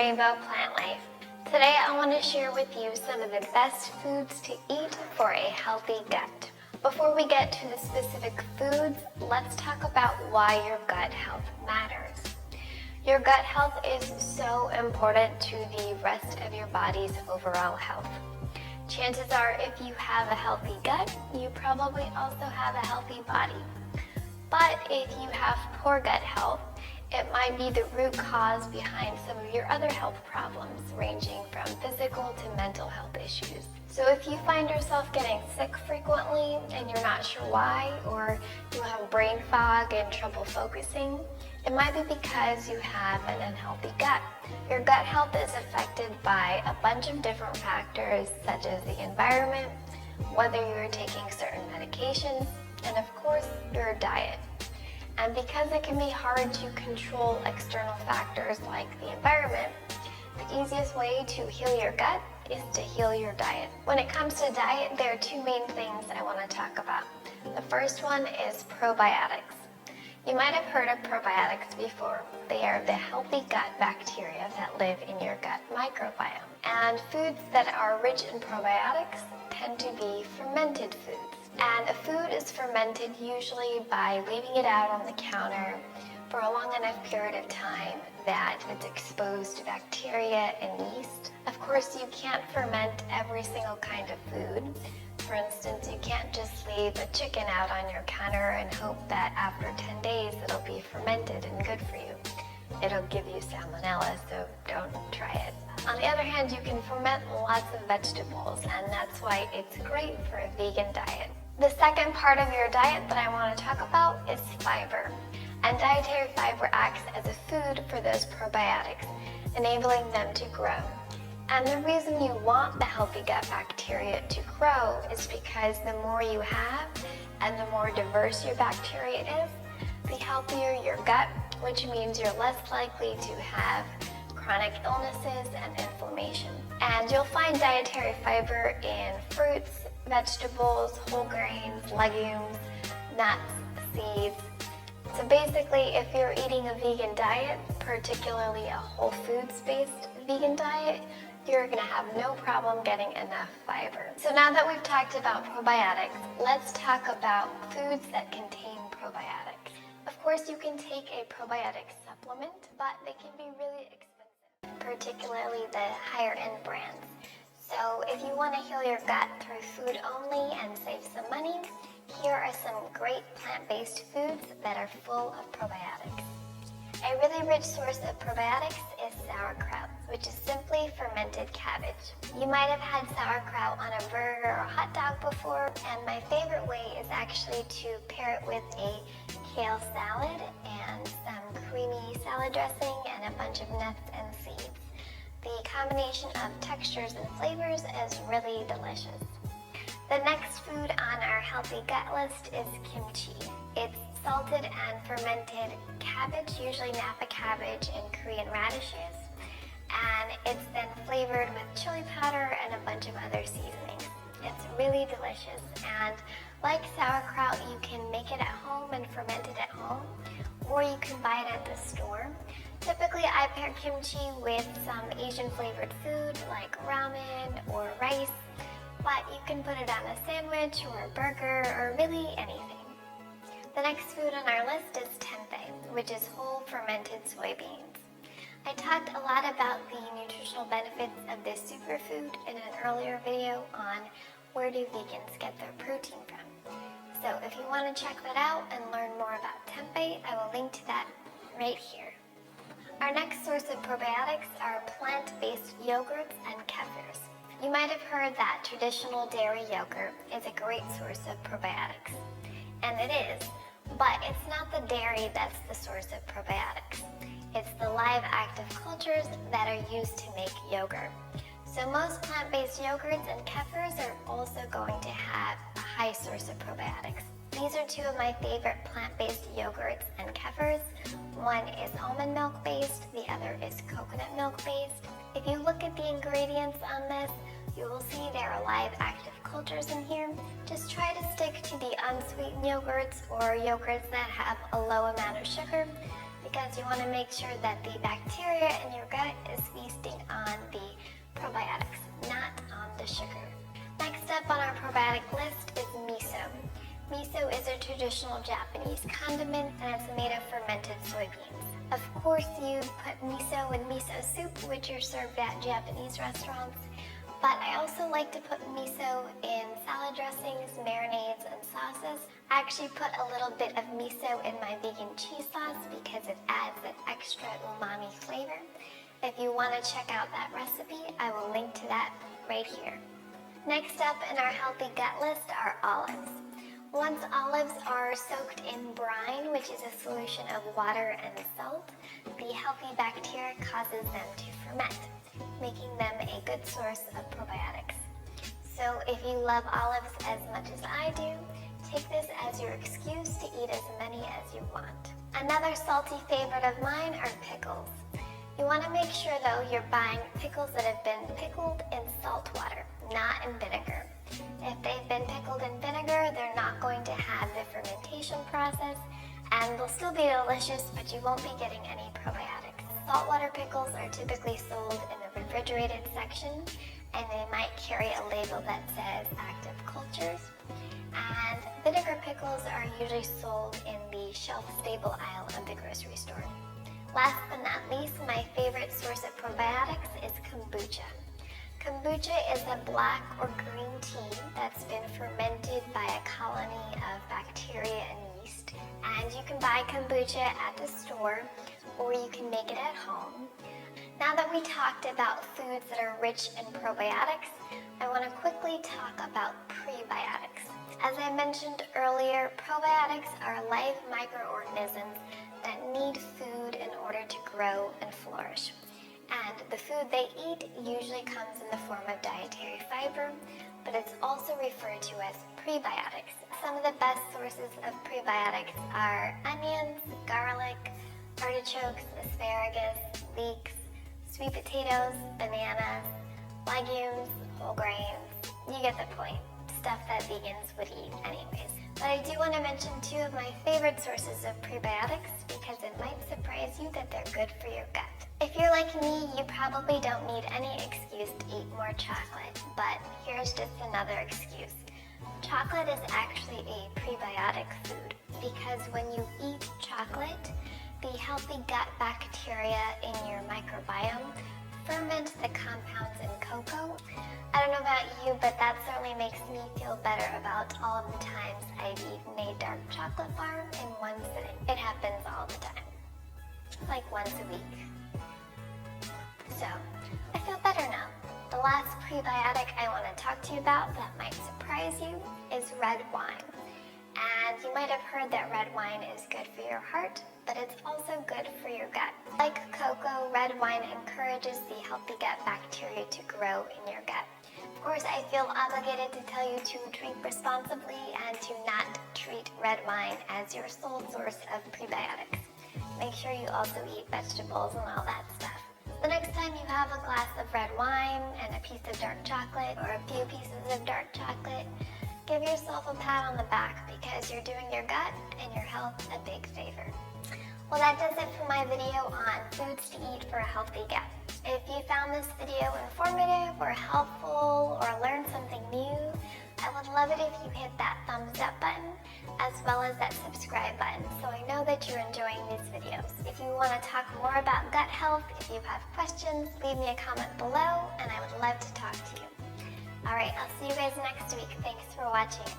Rainbow Plant Life. Today I want to share with you some of the best foods to eat for a healthy gut. Before we get to the specific foods, let's talk about why your gut health matters. Your gut health is so important to the rest of your body's overall health. Chances are if you have a healthy gut, you probably also have a healthy body. But if you have poor gut health, it might be the root cause behind some of your other health problems, ranging from physical to mental health issues. So if you find yourself getting sick frequently and you're not sure why, or you have brain fog and trouble focusing, it might be because you have an unhealthy gut. Your gut health is affected by a bunch of different factors, such as the environment, whether you're taking certain medications, and of course, your diet. And because it can be hard to control external factors like the environment, the easiest way to heal your gut is to heal your diet. When it comes to diet, there are two main things I want to talk about. The first one is probiotics. You might have heard of probiotics before. They are the healthy gut bacteria that live in your gut microbiome. And foods that are rich in probiotics tend to be fermented foods. And a food is fermented usually by leaving it out on the counter for a long enough period of time that it's exposed to bacteria and yeast. Of course, you can't ferment every single kind of food. For instance, you can't just leave a chicken out on your counter and hope that after 10 days it'll be fermented and good for you. It'll give you salmonella, so don't try it. On the other hand, you can ferment lots of vegetables, and that's why it's great for a vegan diet. The second part of your diet that I want to talk about is fiber. And dietary fiber acts as a food for those probiotics, enabling them to grow. And the reason you want the healthy gut bacteria to grow is because the more you have and the more diverse your bacteria is, the healthier your gut, which means you're less likely to have chronic illnesses and inflammation. And you'll find dietary fiber in fruits, vegetables, whole grains, legumes, nuts, seeds. So basically, if you're eating a vegan diet, particularly a whole foods-based vegan diet, you're gonna have no problem getting enough fiber. So now that we've talked about probiotics, let's talk about foods that contain probiotics. Of course, you can take a probiotic supplement, but they can be really expensive, particularly the higher end brands. So if you want to heal your gut through food only and save some money, here are some great plant-based foods that are full of probiotics. A really rich source of probiotics is sauerkraut, which is simply fermented cabbage. You might have had sauerkraut on a burger or hot dog before, and my favorite way is actually to pair it with a kale salad and some creamy salad dressing and a bunch of nuts and seeds. The combination of textures and flavors is really delicious. The next food on our healthy gut list is kimchi. It's salted and fermented cabbage, usually Napa cabbage and Korean radishes, and it's then flavored with chili powder and a bunch of other seasonings. It's really delicious, and like sauerkraut, you can make it at home and ferment it at home, or you can buy it at the store. Typically, I pair kimchi with some Asian flavored food like ramen or rice, but you can put it on a sandwich or a burger or really anything. The next food on our list is tempeh, which is whole fermented soybeans. I talked a lot about the nutritional benefits of this superfood in an earlier video on where do vegans get their protein from. So if you want to check that out and learn more about tempeh, I will link to that right here. Our next source of probiotics are plant-based yogurts and kefirs. You might have heard that traditional dairy yogurt is a great source of probiotics. And it is, but it's not the dairy that's the source of probiotics. It's the live active cultures that are used to make yogurt. So most plant-based yogurts and kefirs are also going to have a high source of probiotics. These are two of my favorite plant-based yogurts and kefirs. One is almond milk based, the other is coconut milk based. If you look at the ingredients on this, you will see there are live active cultures in here. Just try to stick to the unsweetened yogurts or yogurts that have a low amount of sugar, because you want to make sure that the bacteria in your gut is feasting on the probiotics, not on the sugar. Next up on our probiotic list is miso. Miso is a traditional Japanese condiment and it's made of fermented soybeans. Of course, you put miso in miso soup, which are served at Japanese restaurants, but I also like to put miso in salad dressings, marinades, and sauces. I actually put a little bit of miso in my vegan cheese sauce because it adds that extra umami flavor. If you want to check out that recipe, I will link to that right here. Next up in our healthy gut list are olives. Once olives are soaked in brine, which is a solution of water and salt, the healthy bacteria causes them to ferment, making them a good source of probiotics. So if you love olives as much as I do, take this as your excuse to eat as many as you want. Another salty favorite of mine are pickles. You want to make sure though you're buying pickles that have been pickled in salt water, not in vinegar. If they've been pickled in vinegar, they're not going to have the fermentation process and they'll still be delicious, but you won't be getting any probiotics. Saltwater pickles are typically sold in the refrigerated section and they might carry a label that says active cultures. And vinegar pickles are usually sold in the shelf-stable aisle of the grocery store. Last but not least, my favorite source of probiotics is kombucha. Kombucha is a black or green tea that's been fermented by a colony of bacteria and yeast. And you can buy kombucha at the store or you can make it at home. Now that we talked about foods that are rich in probiotics, I want to quickly talk about prebiotics. As I mentioned earlier, probiotics are live microorganisms that need food in order to grow and flourish. And the food they eat usually comes in the form of dietary fiber, but it's also referred to as prebiotics. Some of the best sources of prebiotics are onions, garlic, artichokes, asparagus, leeks, sweet potatoes, bananas, legumes, whole grains. You get the point. Stuff that vegans would eat anyways. But I do want to mention two of my favorite sources of prebiotics because it might surprise you that they're good for your gut. If you're like me, you probably don't need any excuse to eat more chocolate, but here's just another excuse. Chocolate is actually a prebiotic food because when you eat chocolate, the healthy gut bacteria in your microbiome ferment the compounds in cocoa. I don't know about you, but that certainly makes me feel better about all of the times I've eaten a dark chocolate bar in one sitting. It happens all the time, like once a week. So, I feel better now. The last prebiotic I want to talk to you about that might surprise you is red wine. And you might have heard that red wine is good for your heart, but it's also good for your gut. Like cocoa, red wine encourages the healthy gut bacteria to grow in your gut. Of course, I feel obligated to tell you to drink responsibly and to not treat red wine as your sole source of prebiotics. Make sure you also eat vegetables and all that stuff. The next time you have a glass of red wine and a piece of dark chocolate or a few pieces of dark chocolate, give yourself a pat on the back because you're doing your gut and your health a big favor. Well, that does it for my video on foods to eat for a healthy gut. If you found this video informative or helpful or learned something new, I would love it if you hit that thumbs up button as well as that subscribe button so I know that you're enjoying these videos. If you want to talk more about gut health, if you have questions, leave me a comment below and I would love to talk to you. Alright, I'll see you guys next week. Thanks for watching.